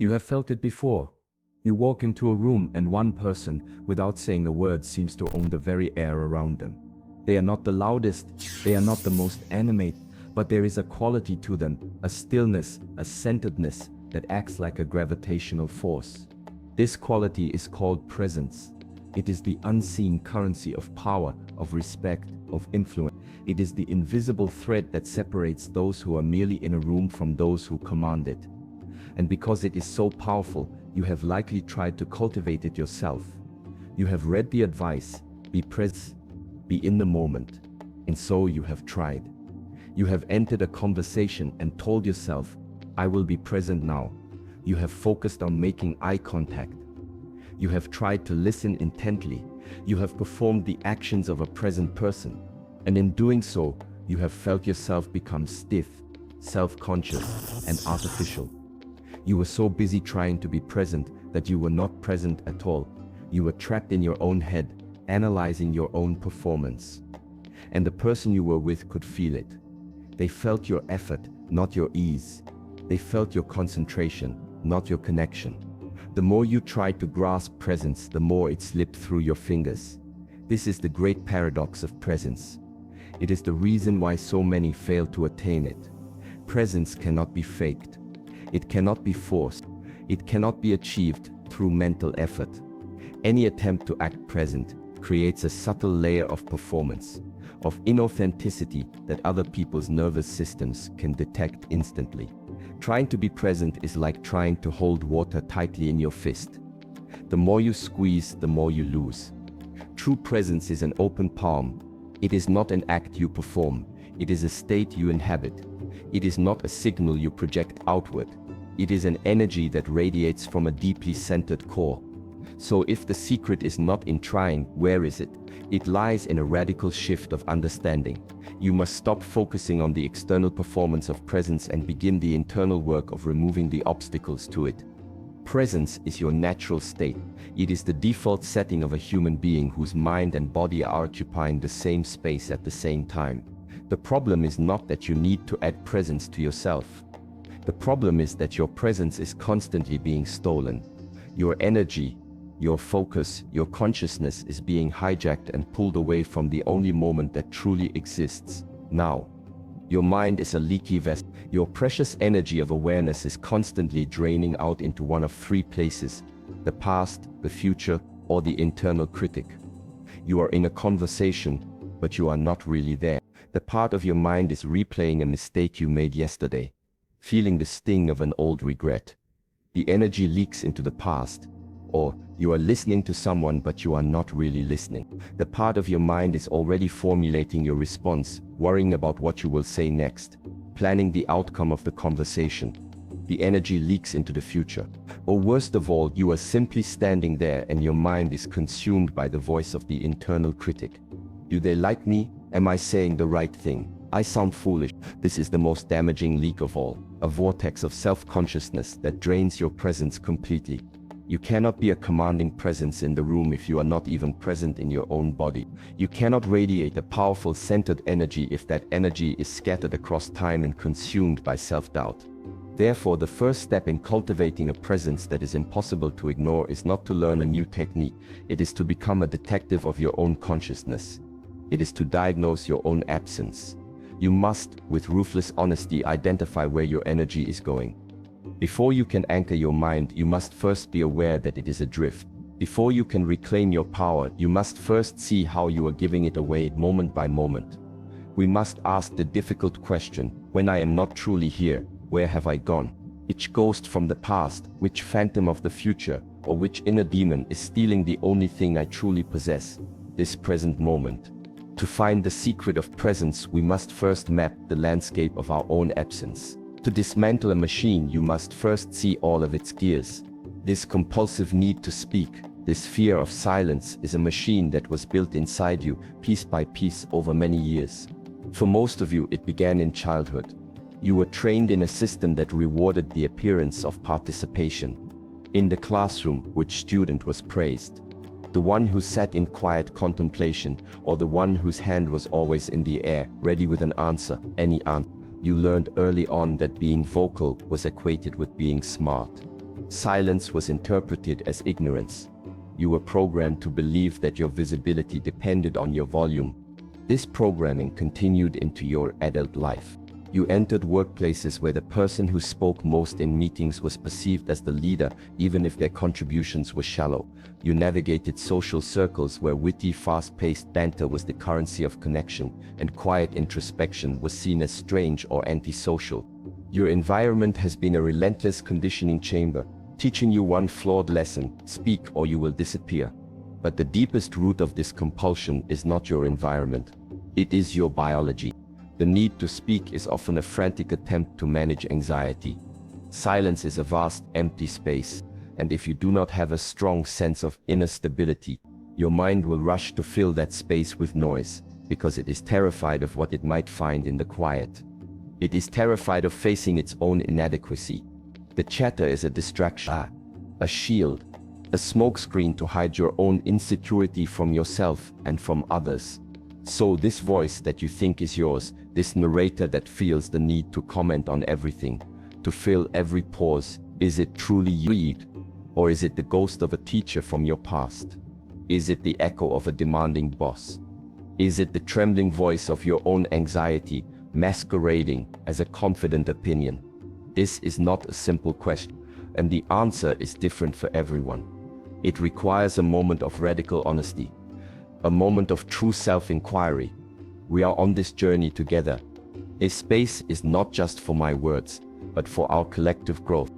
You have felt it before. You walk into a room and one person, without saying a word, seems to own the very air around them. They are not the loudest, they are not the most animated, but there is a quality to them, a stillness, a centeredness that acts like a gravitational force. This quality is called presence. It is the unseen currency of power, of respect, of influence. It is the invisible thread that separates those who are merely in a room from those who command it. And because it is so powerful, you have likely tried to cultivate it yourself. You have read the advice, be present, be in the moment. And so you have tried. You have entered a conversation and told yourself, I will be present now. You have focused on making eye contact. You have tried to listen intently. You have performed the actions of a present person. And in doing so, you have felt yourself become stiff, self-conscious, and artificial. You were so busy trying to be present that you were not present at all. You were trapped in your own head, analyzing your own performance. And the person you were with could feel it. They felt your effort, not your ease. They felt your concentration, not your connection. The more you tried to grasp presence, the more it slipped through your fingers. This is the great paradox of presence. It is the reason why so many fail to attain it. Presence cannot be faked. It cannot be forced. It cannot be achieved through mental effort. Any attempt to act present creates a subtle layer of performance, of inauthenticity that other people's nervous systems can detect instantly. Trying to be present is like trying to hold water tightly in your fist. The more you squeeze, the more you lose. True presence is an open palm. It is not an act you perform. It is a state you inhabit. It is not a signal you project outward. It is an energy that radiates from a deeply centered core. So if the secret is not in trying, where is it? It lies in a radical shift of understanding. You must stop focusing on the external performance of presence and begin the internal work of removing the obstacles to it. Presence is your natural state. It is the default setting of a human being whose mind and body are occupying the same space at the same time. The problem is not that you need to add presence to yourself. The problem is that your presence is constantly being stolen. Your energy, your focus, your consciousness is being hijacked and pulled away from the only moment that truly exists, now. Your mind is a leaky vessel. Your precious energy of awareness is constantly draining out into one of three places: the past, the future, or the internal critic. You are in a conversation, but you are not really there. The part of your mind is replaying a mistake you made yesterday, feeling the sting of an old regret. The energy leaks into the past. Or, you are listening to someone but you are not really listening. The part of your mind is already formulating your response, worrying about what you will say next, planning the outcome of the conversation. The energy leaks into the future. Or worst of all, you are simply standing there and your mind is consumed by the voice of the internal critic. Do they like me? Am I saying the right thing? I sound foolish. This is the most damaging leak of all, a vortex of self-consciousness that drains your presence completely. You cannot be a commanding presence in the room if you are not even present in your own body. You cannot radiate a powerful centered energy if that energy is scattered across time and consumed by self-doubt. Therefore, the first step in cultivating a presence that is impossible to ignore is not to learn a new technique. It is to become a detective of your own consciousness. It is to diagnose your own absence. You must, with ruthless honesty, identify where your energy is going. Before you can anchor your mind, you must first be aware that it is adrift. Before you can reclaim your power, you must first see how you are giving it away moment by moment. We must ask the difficult question: when I am not truly here, where have I gone? Which ghost from the past, which phantom of the future, or which inner demon is stealing the only thing I truly possess, this present moment? To find the secret of presence, we must first map the landscape of our own absence. To dismantle a machine, you must first see all of its gears. This compulsive need to speak, this fear of silence, is a machine that was built inside you, piece by piece, over many years. For most of you, it began in childhood. You were trained in a system that rewarded the appearance of participation. In the classroom, which student was praised? The one who sat in quiet contemplation, or the one whose hand was always in the air, ready with an answer, any answer? You learned early on that being vocal was equated with being smart. Silence was interpreted as ignorance. You were programmed to believe that your visibility depended on your volume. This programming continued into your adult life. You entered workplaces where the person who spoke most in meetings was perceived as the leader, even if their contributions were shallow. You navigated social circles where witty, fast-paced banter was the currency of connection, and quiet introspection was seen as strange or antisocial. Your environment has been a relentless conditioning chamber, teaching you one flawed lesson: speak or you will disappear. But the deepest root of this compulsion is not your environment. It is your biology. The need to speak is often a frantic attempt to manage anxiety. Silence is a vast, empty space, and if you do not have a strong sense of inner stability, your mind will rush to fill that space with noise, because it is terrified of what it might find in the quiet. It is terrified of facing its own inadequacy. The chatter is a distraction, a shield, a smokescreen to hide your own insecurity from yourself and from others. So this voice that you think is yours, this narrator that feels the need to comment on everything, to fill every pause, is it truly you? Or is it the ghost of a teacher from your past? Is it the echo of a demanding boss? Is it the trembling voice of your own anxiety, masquerading as a confident opinion? This is not a simple question, and the answer is different for everyone. It requires a moment of radical honesty, a moment of true self-inquiry. We are on this journey together. This space is not just for my words, but for our collective growth.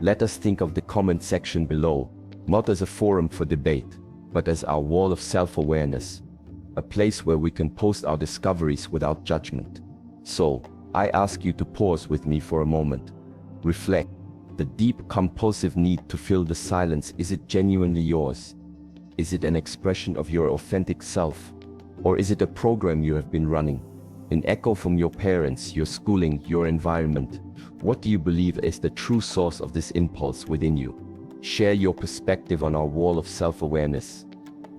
Let us think of the comment section below, not as a forum for debate, but as our wall of self-awareness, a place where we can post our discoveries without judgment. So, I ask you to pause with me for a moment. Reflect. The deep, compulsive need to fill the silence, is it genuinely yours? Is it an expression of your authentic self? Or is it a program you have been running? An echo from your parents, your schooling, your environment? What do you believe is the true source of this impulse within you? Share your perspective on our wall of self-awareness.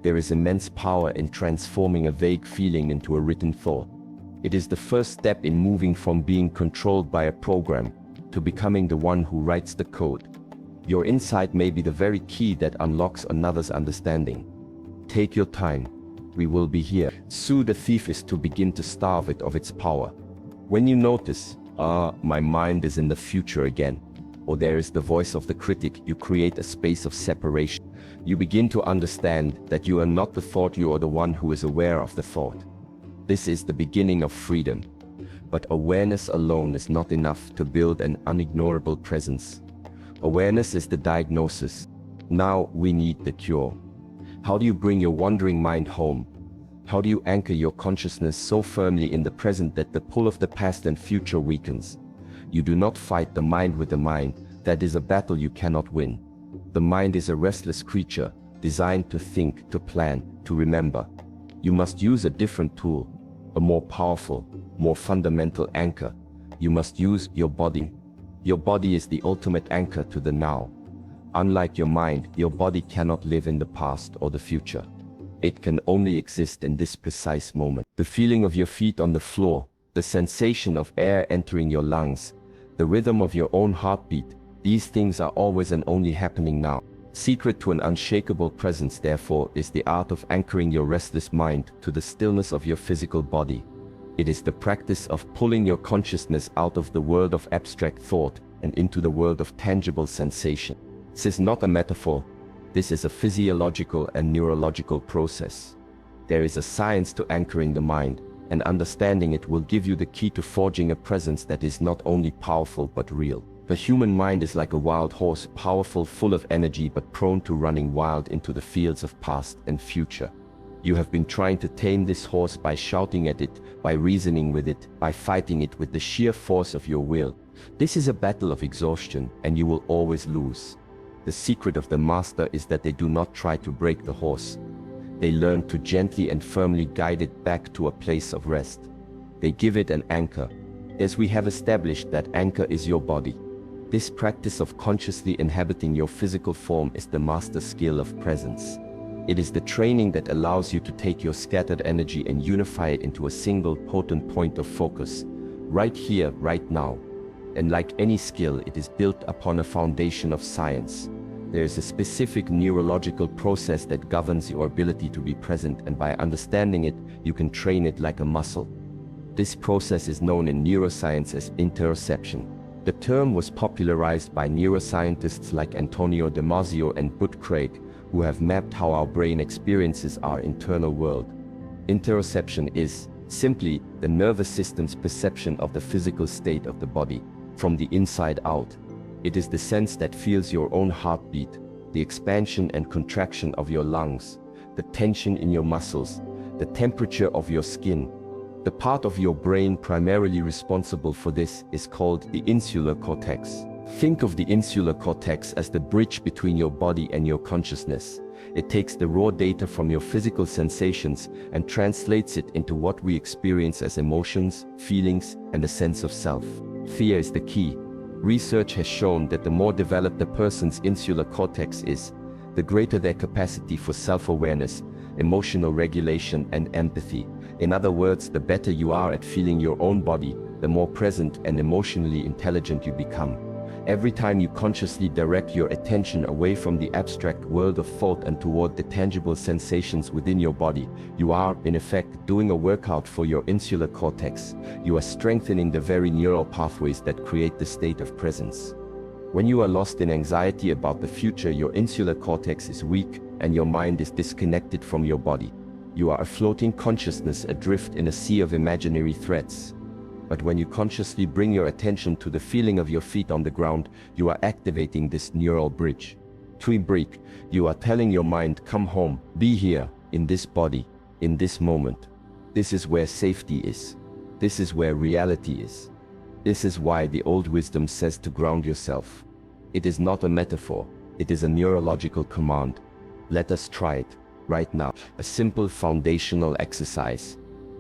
There is immense power in transforming a vague feeling into a written thought. It is the first step in moving from being controlled by a program to becoming the one who writes the code. Your insight may be the very key that unlocks another's understanding. Take your time. We will be here. Soothe the thief is to begin to starve it of its power. When you notice, my mind is in the future again, or there is the voice of the critic, you create a space of separation. You begin to understand that you are not the thought, you are the one who is aware of the thought. This is the beginning of freedom. But awareness alone is not enough to build an unignorable presence. Awareness is the diagnosis. Now we need the cure. How do you bring your wandering mind home? How do you anchor your consciousness so firmly in the present that the pull of the past and future weakens? You do not fight the mind with the mind. That is a battle you cannot win. The mind is a restless creature, designed to think, to plan, to remember. You must use a different tool, a more powerful, more fundamental anchor. You must use your body. Your body is the ultimate anchor to the now. Unlike your mind, your body cannot live in the past or the future. It can only exist in this precise moment. The feeling of your feet on the floor, the sensation of air entering your lungs, the rhythm of your own heartbeat, these things are always and only happening now. Secret to an unshakable presence, therefore, is the art of anchoring your restless mind to the stillness of your physical body. It is the practice of pulling your consciousness out of the world of abstract thought and into the world of tangible sensation. This is not a metaphor. This is a physiological and neurological process. There is a science to anchoring the mind, and understanding it will give you the key to forging a presence that is not only powerful but real. The human mind is like a wild horse, powerful, full of energy, but prone to running wild into the fields of past and future. You have been trying to tame this horse by shouting at it, by reasoning with it, by fighting it with the sheer force of your will. This is a battle of exhaustion, and you will always lose. The secret of the master is that they do not try to break the horse. They learn to gently and firmly guide it back to a place of rest. They give it an anchor. As we have established, that anchor is your body. This practice of consciously inhabiting your physical form is the master skill of presence. It is the training that allows you to take your scattered energy and unify it into a single potent point of focus, right here, right now. And like any skill, it is built upon a foundation of science. There is a specific neurological process that governs your ability to be present, and by understanding it, you can train it like a muscle. This process is known in neuroscience as interoception. The term was popularized by neuroscientists like Antonio Damasio and Bud Craig, who have mapped how our brain experiences our internal world. Interoception is, simply, the nervous system's perception of the physical state of the body, from the inside out. It is the sense that feels your own heartbeat, the expansion and contraction of your lungs, the tension in your muscles, the temperature of your skin. The part of your brain primarily responsible for this is called the insular cortex. Think of the insular cortex as the bridge between your body and your consciousness. It takes the raw data from your physical sensations and translates it into what we experience as emotions, feelings, and a sense of self. Fear is the key. Research has shown that the more developed a person's insular cortex is, the greater their capacity for self-awareness, emotional regulation, and empathy. In other words, the better you are at feeling your own body, the more present and emotionally intelligent you become. Every time you consciously direct your attention away from the abstract world of thought and toward the tangible sensations within your body, you are, in effect, doing a workout for your insular cortex. You are strengthening the very neural pathways that create the state of presence. When you are lost in anxiety about the future, your insular cortex is weak and your mind is disconnected from your body. You are a floating consciousness adrift in a sea of imaginary threats. But when you consciously bring your attention to the feeling of your feet on the ground, you are activating this neural bridge. Tweebreak, you are telling your mind, come home, be here, in this body, in this moment. This is where safety is. This is where reality is. This is why the old wisdom says to ground yourself. It is not a metaphor, it is a neurological command. Let us try it, right now. A simple foundational exercise.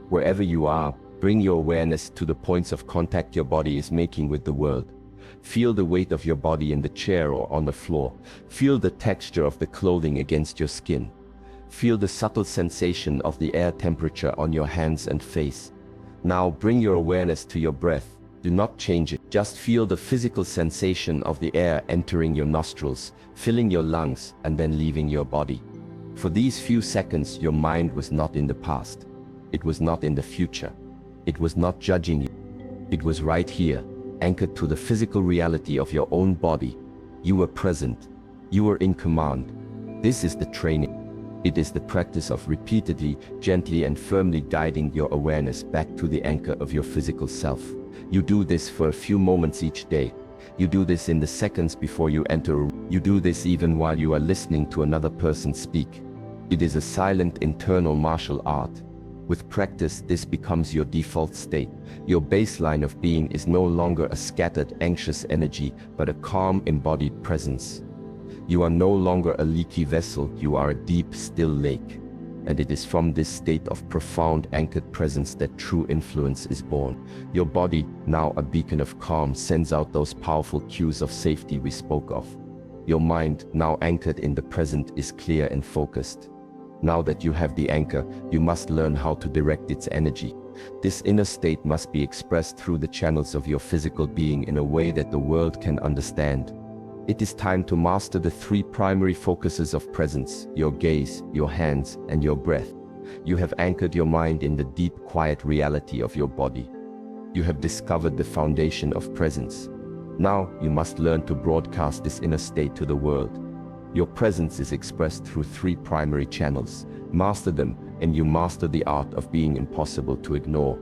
Wherever you are, bring your awareness to the points of contact your body is making with the world. Feel the weight of your body in the chair or on the floor. Feel the texture of the clothing against your skin. Feel the subtle sensation of the air temperature on your hands and face. Now bring your awareness to your breath. Do not change it. Just feel the physical sensation of the air entering your nostrils, filling your lungs, and then leaving your body. For these few seconds, your mind was not in the past. It was not in the future. It was not judging you. It was right here, anchored to the physical reality of your own body. You were present. You were in command. This is the training. It is the practice of repeatedly, gently and firmly guiding your awareness back to the anchor of your physical self. You do this for a few moments each day. You do this in the seconds before you enter a room. You do this even while you are listening to another person speak. It is a silent internal martial art. With practice, this becomes your default state. Your baseline of being is no longer a scattered, anxious energy, but a calm, embodied presence. You are no longer a leaky vessel, you are a deep, still lake. And it is from this state of profound, anchored presence that true influence is born. Your body, now a beacon of calm, sends out those powerful cues of safety we spoke of. Your mind, now anchored in the present, is clear and focused. Now that you have the anchor, you must learn how to direct its energy. This inner state must be expressed through the channels of your physical being in a way that the world can understand. It is time to master the three primary focuses of presence: your gaze, your hands, and your breath. You have anchored your mind in the deep, quiet reality of your body. You have discovered the foundation of presence. Now, you must learn to broadcast this inner state to the world. Your presence is expressed through three primary channels. Master them, and you master the art of being impossible to ignore.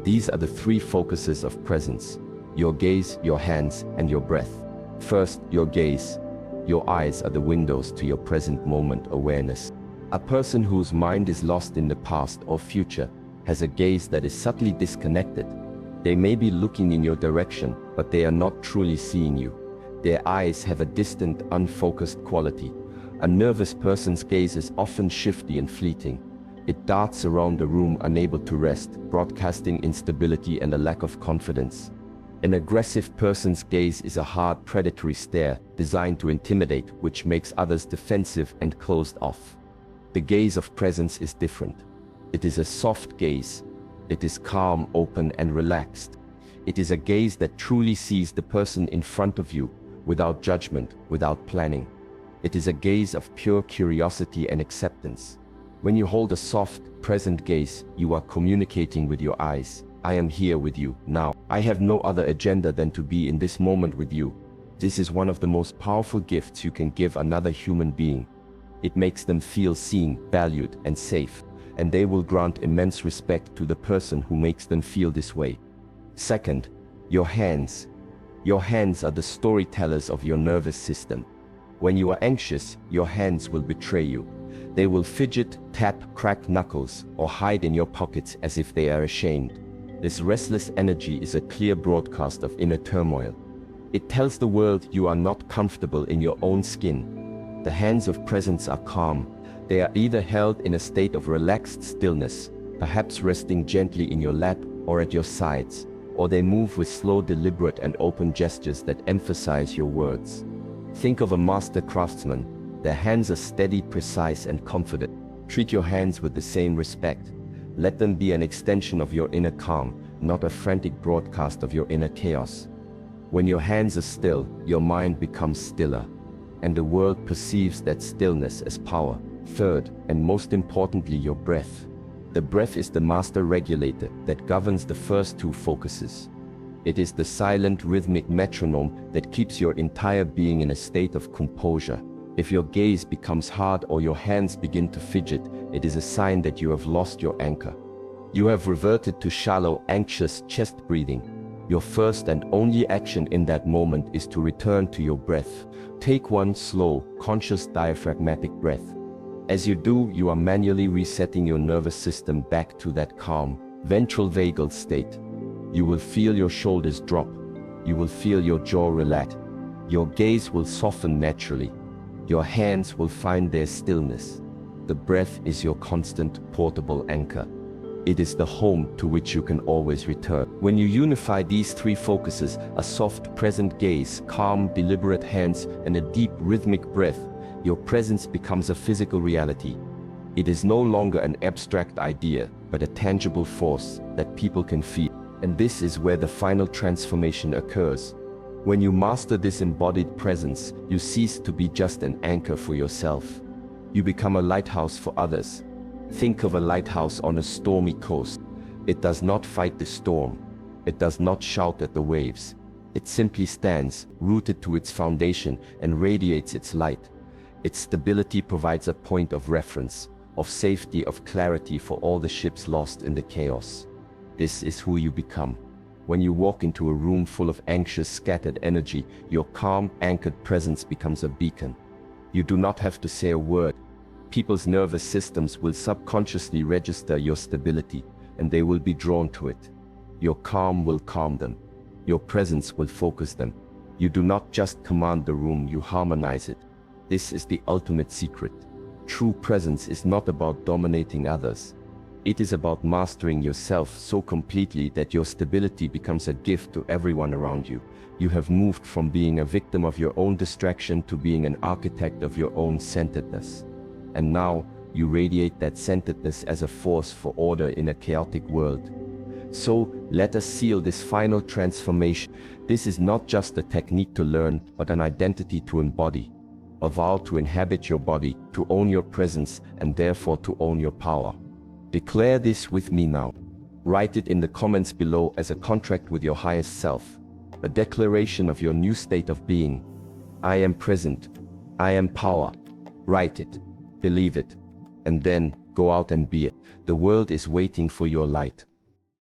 These are the three focuses of presence: your gaze, your hands, and your breath. First, your gaze. Your eyes are the windows to your present moment awareness. A person whose mind is lost in the past or future has a gaze that is subtly disconnected. They may be looking in your direction, but they are not truly seeing you. Their eyes have a distant, unfocused quality. A nervous person's gaze is often shifty and fleeting. It darts around the room, unable to rest, broadcasting instability and a lack of confidence. An aggressive person's gaze is a hard, predatory stare, designed to intimidate, which makes others defensive and closed off. The gaze of presence is different. It is a soft gaze. It is calm, open, and relaxed. It is a gaze that truly sees the person in front of you, without judgment, without planning. It is a gaze of pure curiosity and acceptance. When you hold a soft, present gaze, you are communicating with your eyes. I am here with you, now. I have no other agenda than to be in this moment with you. This is one of the most powerful gifts you can give another human being. It makes them feel seen, valued, and safe, and they will grant immense respect to the person who makes them feel this way. Second, your hands. Your hands are the storytellers of your nervous system. When you are anxious, your hands will betray you. They will fidget, tap, crack knuckles, or hide in your pockets as if they are ashamed. This restless energy is a clear broadcast of inner turmoil. It tells the world you are not comfortable in your own skin. The hands of presence are calm. They are either held in a state of relaxed stillness, perhaps resting gently in your lap or at your sides, or they move with slow, deliberate, and open gestures that emphasize your words. Think of a master craftsman. Their hands are steady, precise, and confident. Treat your hands with the same respect. Let them be an extension of your inner calm, not a frantic broadcast of your inner chaos. When your hands are still, your mind becomes stiller, and the world perceives that stillness as power. Third, and most importantly, your breath. The breath is the master regulator that governs the first two focuses. It is the silent, rhythmic metronome that keeps your entire being in a state of composure. If your gaze becomes hard or your hands begin to fidget, it is a sign that you have lost your anchor. You have reverted to shallow, anxious chest breathing. Your first and only action in that moment is to return to your breath. Take one slow, conscious diaphragmatic breath. As you do, you are manually resetting your nervous system back to that calm, ventral vagal state. You will feel your shoulders drop. You will feel your jaw relax. Your gaze will soften naturally. Your hands will find their stillness. The breath is your constant, portable anchor. It is the home to which you can always return. When you unify these three focuses, a soft, present gaze, calm, deliberate hands, and a deep, rhythmic breath, your presence becomes a physical reality. It is no longer an abstract idea, but a tangible force that people can feel. And this is where the final transformation occurs. When you master this embodied presence, you cease to be just an anchor for yourself. You become a lighthouse for others. Think of a lighthouse on a stormy coast. It does not fight the storm. It does not shout at the waves. It simply stands, rooted to its foundation, and radiates its light. Its stability provides a point of reference, of safety, of clarity for all the ships lost in the chaos. This is who you become. When you walk into a room full of anxious, scattered energy, your calm, anchored presence becomes a beacon. You do not have to say a word. People's nervous systems will subconsciously register your stability, and they will be drawn to it. Your calm will calm them. Your presence will focus them. You do not just command the room, you harmonize it. This is the ultimate secret. True presence is not about dominating others. It is about mastering yourself so completely that your stability becomes a gift to everyone around you. You have moved from being a victim of your own distraction to being an architect of your own centeredness. And now, you radiate that centeredness as a force for order in a chaotic world. So, let us seal this final transformation. This is not just a technique to learn, but an identity to embody. A vow to inhabit your body, to own your presence, and therefore to own your power. Declare this with me now. Write it in the comments below as a contract with your highest self. A declaration of your new state of being. I am present. I am power. Write it. Believe it. And then, go out and be it. The world is waiting for your light.